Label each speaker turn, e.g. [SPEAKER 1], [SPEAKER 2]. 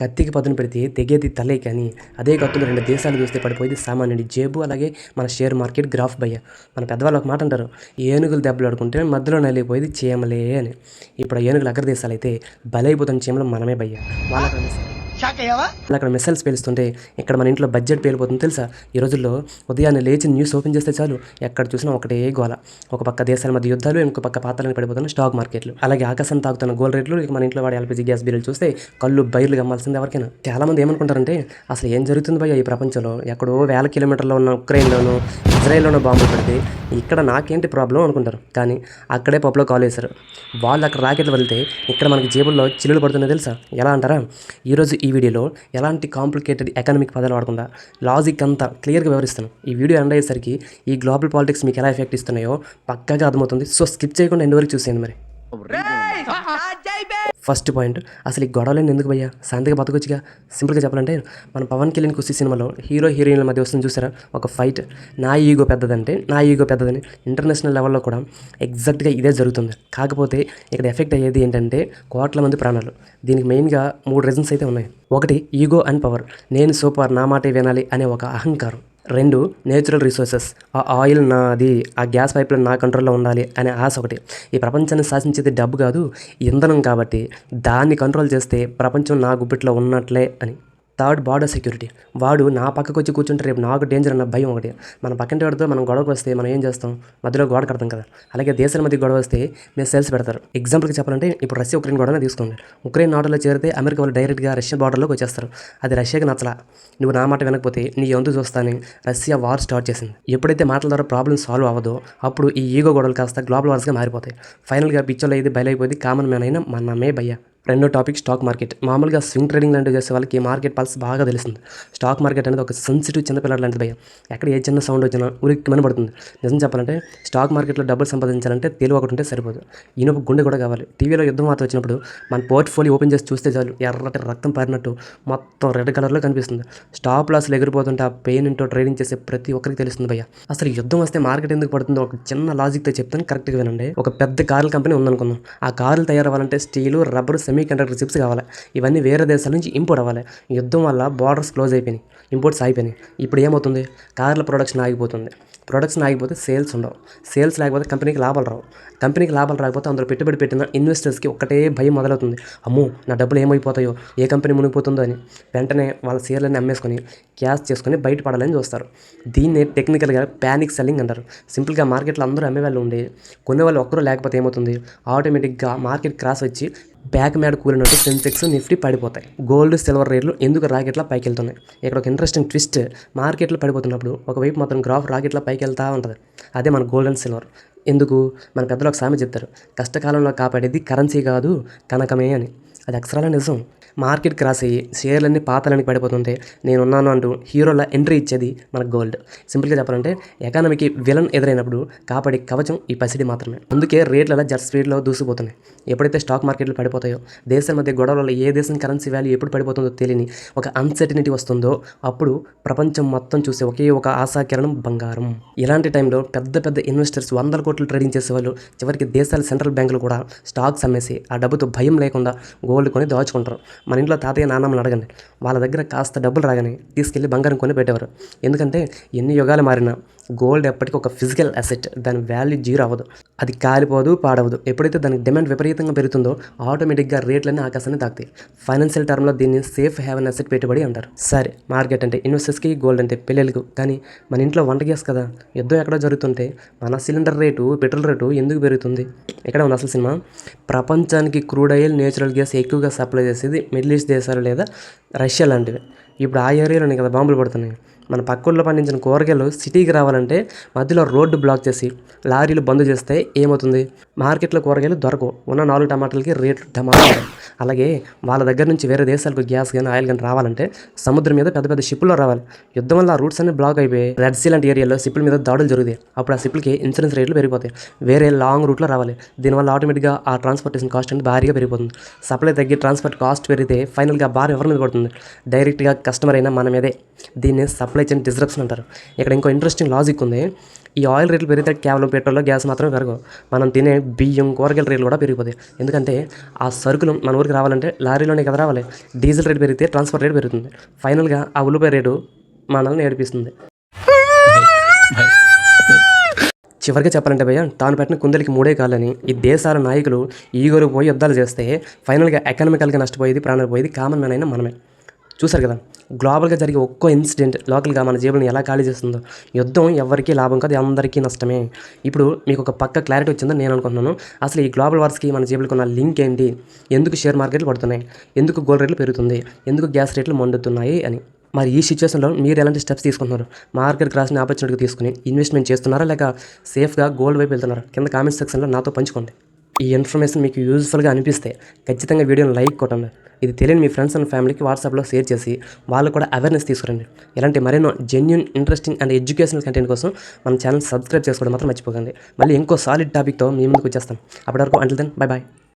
[SPEAKER 1] కత్తికి పదును పెడితే తెగేది తలే కానీ అదే కత్తులు రెండు దేశాలు చూస్తే పడిపోయేది సామాన్యుడి జేబు. అలాగే మన షేర్ మార్కెట్ గ్రాఫ్ భయ్య. మన పెద్దవాళ్ళు ఒక మాట అంటారు, ఏనుగులు దెబ్బలాడుకుంటే మధ్యలో నలిగిపోయేది చీమలే అని. ఇప్పుడు ఆ ఏనుగులు అగ్రదేశాలు అయితే బలైపోతున్న చీమలు మనమే భయ్య. అక్కడ మిసైల్స్ పేలుస్తుంటే ఇక్కడ మన ఇంట్లో బడ్జెట్ పేలిపోతుంది తెలుసా. ఈ రోజుల్లో ఉదయాన్నే లేచి న్యూస్ ఓపెన్ చేస్తే చాలు ఎక్కడ చూసినా ఒకటే గోల. ఒక పక్క దేశాల మధ్య యుద్ధాలు, ఇంకో పక్క పాతాలని పడిపోతున్న స్టాక్ మార్కెట్లు, అలాగే ఆకాశం తాగుతున్న గోల్డ్ రేట్లు, ఇక మన ఇంట్లో వాడే ఎల్పిజి గ్యాస్ బిల్లులు చూస్తే కళ్ళు బయర్లు గమ్మాల్సింది ఎవరికైనా. చాలా మంది ఏమనుకుంటారంటే అసలు ఏం జరుగుతుంది భయ్య ఈ ప్రపంచంలో, ఎక్కడో వేల కిలోమీటర్లో ఉన్న ఉక్రెయిన్లోనూ ఇజ్రాయెల్లోనూ బాంబులు పడితే ఇక్కడ నాకేంటి ప్రాబ్లం అనుకుంటారు. కానీ అక్కడే పప్పులో కాల్ వేశారు. వాళ్ళు అక్కడ రాకెట్లు వెళ్తే ఇక్కడ మనకి జేబుల్లో చిల్లులు పడుతున్నాయి తెలుసా. ఎలా అంటారా, ఈరోజు ఈ వీడియోలో ఎలాంటి కాంప్లికేటెడ్ ఎకనామిక్ పదాలు వాడకుండా లాజిక్ అంతా క్లియర్గా వివరిస్తాను. ఈ వీడియో ఎండ్ అయ్యేసరికి ఈ గ్లోబల్ పాలిటిక్స్ మీకు ఎలా ఎఫెక్ట్ ఇస్తున్నాయో పక్కాగా అర్థమవుతుంది. సో స్కిప్ చేయకుండా ఎండ్ వరకు చూసేయండి. మరి ఫస్ట్ పాయింట్, అసలు ఈ గొడవలేని ఎందుకు భయ్యా, శాంతిగా బతకొచ్చుగా. సింపుల్గా చెప్పాలంటే మన పవన్ కళ్యాణ్ ఖుషి సినిమాలో హీరో హీరోయిన్ల మధ్య వస్తుంది చూసారా ఒక ఫైట్, నా ఈగో పెద్దదంటే నా ఈగో పెద్దదని. ఇంటర్నేషనల్ లెవెల్లో కూడా ఎగ్జాక్ట్గా ఇదే జరుగుతుంది. కాకపోతే ఇక్కడ ఎఫెక్ట్ అయ్యేది ఏంటంటే కోట్ల మంది ప్రాణాలు. దీనికి మెయిన్గా 3 రీజన్స్ అయితే ఉన్నాయి. ఒకటి ఈగో అండ్ పవర్, నేను సూపర్, నా మాటే వినాలి అనే ఒక అహంకారం. 2 నేచురల్ రిసోర్సెస్, ఆ ఆయిల్ నాది, ఆ గ్యాస్ పైప్లైన్ నా కంట్రోల్లో ఉండాలి అనే ఆశ ఒకటి. ఈ ప్రపంచాన్ని శాసించేది డబ్బు కాదు, ఇంధనం. కాబట్టి దాన్ని కంట్రోల్ చేస్తే ప్రపంచం నా గుప్పిట్లో ఉన్నట్లే అని. 3 బార్డర్ సెక్యూరిటీ, వాడు నా పక్కకు వచ్చి కూర్చుంటే రేపు నాకు డేంజర్ అన్న భయం ఒకటి. మన పక్కంటి వాడితో మనం గొడవకు వస్తే మనం ఏం చేస్తాం, మధ్యలో గోడ కడతాం కదా. అలాగే దేశాల మధ్య గొడవ వస్తే మిసైల్స్ పెడతారు. ఎగ్జాంపుల్కి చెప్పాలంటే ఇప్పుడు రష్యా ఉక్రెయిన్ గొడవనే తీసుకోండి. ఉక్రెయిన్ నాటోలో చేరితే అమెరికా వాళ్ళు డైరెక్ట్గా రష్యా బార్డర్లోకి వచ్చేస్తారు. అది రష్యాకి నచ్చలా. నువ్వు నా మాట వినకపోతే నీ వంతు చూస్తానని రష్యా వార్ స్టార్ట్ చేసింది. ఎప్పుడైతే మాటల ద్వారా ప్రాబ్లం సాల్వ్ అవ్వదో అప్పుడు ఈ ఈగో గొడవలు కాస్త గ్లోబల్ వార్స్గా మారిపోతాయి. ఫైనల్గా పిచ్చోళ్ళు అయితే బయలైపోయింది కామన్ మ్యాన్ అయినా మనమే భయ్య. రెండో టాపిక్ స్టాక్ మార్కెట్. మామూలుగా స్వింగ్ ట్రేడింగ్ లాంటివి చేసే వాళ్ళకి మార్కెట్ పల్స్ బాగా తెలుస్తుంది. స్టాక్ మార్కెట్ అనేది ఒక సెన్సిటివ్ చిన్నపిల్లడు లాంటిది భయ్య. ఎక్కడ ఏ చిన్న సౌండ్ వచ్చినా ఉరిక్కిమని పడుతుంది. నిజం చెప్పాలంటే స్టాక్ మార్కెట్లో డబ్బులు సంపాదించాలంటే తెలివి ఒకటి ఉంటే సరిపోదు, ఈయనొక గుండె కూడా కావాలి. టీవీలో యుద్ధం వార్త వచ్చినప్పుడు మన పోర్ట్ఫోలియో ఓపెన్ చేసి చూస్తే చాలు ఎర్రటి రక్తం పారినట్టు మొత్తం రెడ్ కలర్లో కనిపిస్తుంది. స్టాప్ లాస్లు ఎగిరిపోతుంటే ఆ పెయిన్ ఏంటో ట్రేడింగ్ చేసే ప్రతి ఒక్కరికి తెలుస్తుంది భయ్య. అసలు యుద్ధం వస్తే మార్కెట్ ఎందుకు పడుతుందో ఒక చిన్న లాజిక్తో చెప్తాను, కరెక్ట్గా వినండి. ఒక పెద్ద కార్ల కంపెనీ ఉందనుకుందాం. ఆ కార్లు తయారవ్వాలంటే steel, rubber, semi conductor chips కావాలి. ఇవన్నీ వేరే దేశాల నుంచి ఇంపోర్ట్ అవ్వాలి. యుద్ధం వల్ల బార్డర్స్ క్లోజ్ అయిపోయినాయి, ఇంపోర్ట్స్ అయిపోయినాయి. ఇప్పుడు ఏమవుతుంది, కార్ల ప్రొడక్షన్ ఆగిపోతుంది. ప్రొడక్షన్ ఆగిపోతే సేల్స్ ఉండవు. సేల్స్ లేకపోతే కంపెనీకి లాభాలు రావు. కంపెనీకి లాభాలు రాకపోతే అందులో పెట్టుబడి పెట్టిన ఇన్వెస్టర్స్కి ఒకటే భయం మొదలవుతుంది. అమ్మో నా డబ్బులు ఏమైపోతాయో, ఏ కంపెనీ మునిగిపోతుందో అని. వెంటనే వాళ్ళ షేర్లన్నీ అమ్మేసుకొని క్యాష్ చేసుకొని బయటపడాలని చూస్తారు. దీన్నే టెక్నికల్గా ప్యానిక్ సెల్లింగ్ అంటారు. సింపుల్గా మార్కెట్లో అందరూ అమ్మేవాళ్ళు ఉండి కొనేవాళ్ళు ఒక్కరూ లేకపోతే ఏమవుతుంది, ఆటోమేటిక్గా మార్కెట్ క్రాస్ వచ్చి బ్యాక్ మ్యాడ్ కూలినట్టు సెన్సెక్స్, నిఫ్టీ పడిపోతాయి. గోల్డ్, సిల్వర్ రేట్లు ఎందుకు రాకెట్లా పైకి వెళ్తున్నాయి? ఇక్కడ ఒక ఇంట్రెస్టింగ్ ట్విస్ట్, మార్కెట్లో పడిపోతున్నప్పుడు ఒకవైపు మాత్రం గ్రాఫ్ రాకెట్లా పైకి వెళ్తూ ఉంటుంది. అదే మన గోల్డ్ అండ్ సిల్వర్. ఎందుకు? మన పెద్దలు ఒక సామెత చెప్తారు, కష్టకాలంలో కాపాడేది కరెన్సీ కాదు కనకమే అని. అది అక్షరాల నిజం. మార్కెట్ క్రాస్ అయ్యి షేర్లన్నీ పాతాలనికి పడిపోతుంటే నేనున్నాను అంటూ హీరోలా ఎంట్రీ ఇచ్చేది మన గోల్డ్. సింపుల్గా చెప్పాలంటే ఎకానమీకి విలన్ ఎదురైనప్పుడు కాపాడే కవచం ఈ పసిడి మాత్రమే. అందుకే రేట్లలో జట్ స్పీడ్లో దూసిపోతున్నాయి. ఎప్పుడైతే స్టాక్ మార్కెట్లు పడిపోతాయో, దేశాల మధ్య గొడవలలో ఏ దేశం కరెన్సీ వాల్యూ ఎప్పుడు పడిపోతుందో తెలియని ఒక అన్సర్టినిటీ వస్తుందో అప్పుడు ప్రపంచం మొత్తం చూసే ఒకే ఒక ఆశాకిరణం బంగారం. ఇలాంటి టైంలో పెద్ద పెద్ద ఇన్వెస్టర్స్ 100 కోట్లు ట్రేడింగ్ చేసేవాళ్ళు చివరికి దేశాల సెంట్రల్ బ్యాంకులు కూడా స్టాక్స్ అమ్మేసి ఆ డబ్బుతో భయం లేకుండా గోల్డ్ కొని దాచుకుంటారు. మన ఇంట్లో తాతయ్య నాన్నమ్మని అడగండి, వాళ్ళ దగ్గర కాస్త డబ్బులు రాగానే తీసుకెళ్ళి బంగారం కొని పెట్టేవారు. ఎందుకంటే ఎన్ని యుగాలు మారినా గోల్డ్ ఎప్పటికీ ఒక ఫిజికల్ అసెట్, దాని వాల్యూ జీరో అవ్వదు, అది కాలిపోదు, పాడవదు. ఎప్పుడైతే దానికి డిమాండ్ విపరీతంగా పెరుగుతుందో ఆటోమేటిక్గా రేట్లన్నీ ఆకాశాన్ని తాకుతాయి. ఫైనాన్షియల్ టర్మ్లో దీన్ని సేఫ్ హ్యావెన్ అసెట్ పెట్టుబడి అంటారు. సరే, మార్కెట్ అంటే ఇన్వెస్టర్స్కి, గోల్డ్ అంటే పెళ్ళిళ్ళకు. కానీ మన ఇంట్లో వంట గ్యాస్ కదా, యుద్ధం ఎక్కడో జరుగుతుంటే మన సిలిండర్ రేటు, పెట్రోల్ రేటు ఎందుకు పెరుగుతుంది? ఇక్కడ ఉన్న అసలు సినిమా. ప్రపంచానికి క్రూడ్ ఆయిల్, నేచురల్ గ్యాస్ ఎక్కువగా సప్లై చేసేది మిడిల్ ఈస్ట్ దేశాలు లేదా రష్యా లాంటివి. ఇప్పుడు ఆ ఏరియాలోనే కదా బాంబులు పడుతున్నాయి. మన పక్కూర్లో పండించిన కూరగాయలు సిటీకి రావాలంటే మధ్యలో రోడ్డు బ్లాక్ చేసి లారీలు బంద్ చేస్తే ఏమవుతుంది, మార్కెట్లో కూరగాయలు దొరకవు. ఉన్న 4 టమాటాలకి రేట్లు టమాటాలు. అలాగే వాళ్ళ దగ్గర నుంచి వేరే దేశాలకు గ్యాస్ కానీ ఆయిల్ కానీ రావాలంటే సముద్రం మీద పెద్ద పెద్ద షిప్పుల్లో రావాలి. యుద్ధం వల్ల ఆ రూట్స్ అన్ని బ్లాక్ అయిపోయి రెడ్ సీ లాంటి ఏరియాలో షిప్పుల మీద దాడులు జరుగుతాయి. అప్పుడు ఆ షిప్పులకి ఇన్సూరెన్స్ రేట్లు పెరిగిపోతాయి. వేరే లాంగ్ రూట్లో రావాలి. దీనివల్ల ఆటోమేటిక్గా ఆ ట్రాన్స్పోర్టేషన్ కాస్ట్ అనేది భారీగా పెరిగిపోతుంది. సప్లై తగ్గి ట్రాన్స్పోర్ట్ కాస్ట్ పెరిగితే ఫైనల్గా భారం ఎవరి మీద పడుతుంది? డైరెక్ట్గా కస్టమర్ అయినా మన మీదే. దీన్ని సప్లై సప్లై చైన్ డిస్రప్షన్ అంటారు. ఇక్కడ ఇంకో ఇంట్రెస్టింగ్ లాజిక్ ఉంది. ఈ ఆయిల్ రేట్లు పెరిగితే కేవలం పెట్రోల్, గ్యాస్ మాత్రమే పెరగవు. మనం తినే బియ్యం, కూరగాయల రేట్లు కూడా పెరిగిపోతాయి. ఎందుకంటే ఆ సరుకులు మన ఊరికి రావాలంటే లారీలోనే కదా రావాలి. డీజిల్ రేట్ పెరిగితే ట్రాన్స్పోర్ట్ రేట్ పెరుగుతుంది. ఫైనల్గా ఆ ఉల్లిపాయ రేటు మనల్ని ఏడిపిస్తుంది. చివరిగా చెప్పాలంటే భయ్య, తాను పెట్టిన కుందలికి 3 కాళ్ళని ఈ దేశాల నాయకులు ఈగోరు పోయి యుద్ధాలు చేస్తే ఫైనల్గా ఎకనామికల్గా నష్టపోయేది, ప్రాణాలు పోయేది కామన్ మ్యాన్ అయినా మనమే. చూసారు కదా, గ్లోబల్గా జరిగే ఒక్కో ఇన్సిడెంట్ లోకల్గా మన జేబులను ఎలా ఖాళీ చేస్తుందో. యుద్ధం ఎవరికీ లాభం కాదు, అందరికీ నష్టమే. ఇప్పుడు మీకు ఒక పక్క క్లారిటీ వచ్చిందని నేను అనుకుంటున్నాను. అసలు ఈ గ్లోబల్ వార్స్కి మన జేబులకు ఉన్న లింక్ ఏంటి, ఎందుకు షేర్ మార్కెట్లు పడుతున్నాయి, ఎందుకు గోల్డ్ రేట్లు పెరుగుతుంది, ఎందుకు గ్యాస్ రేట్లు మండుతున్నాయి అని. మరి ఈ సిచ్యువేషన్లో మీరు ఎలాంటి స్టెప్స్ తీసుకుంటున్నారు? మార్కెట్ క్రాస్ని ఆపర్చునిటీగా తీసుకుని ఇన్వెస్ట్మెంట్ చేస్తున్నారా, లేక సేఫ్గా గోల్డ్ వైపు వెళ్తున్నారా? కింద కామెంట్ సెక్షన్లో నాతో పంచుకోండి. ఈ ఇన్ఫర్మేషన్ మీకు యూజ్ఫుల్గా అనిపిస్తే ఖచ్చితంగా వీడియోని లైక్ కొట్టండి. ఇది తెలియని మీ ఫ్రెండ్స్ అండ్ ఫ్యామిలీకి వాట్సాప్లో షేర్ చేసి వాళ్ళు కూడా అవేర్నెస్ తీసుకురండి. ఇలాంటి మరెన్నో genuine, interesting and educational content కోసం మన ఛానల్ సబ్స్క్రైబ్ చేసుకోవడం మాత్రం మర్చిపోకండి. మళ్ళీ ఇంకో సాలిడ్ టాపిక్తో మీ ముందుకు వచ్చేస్తాను. అప్పటి వరకు అంటిల్ దెన్ బై బాయ్.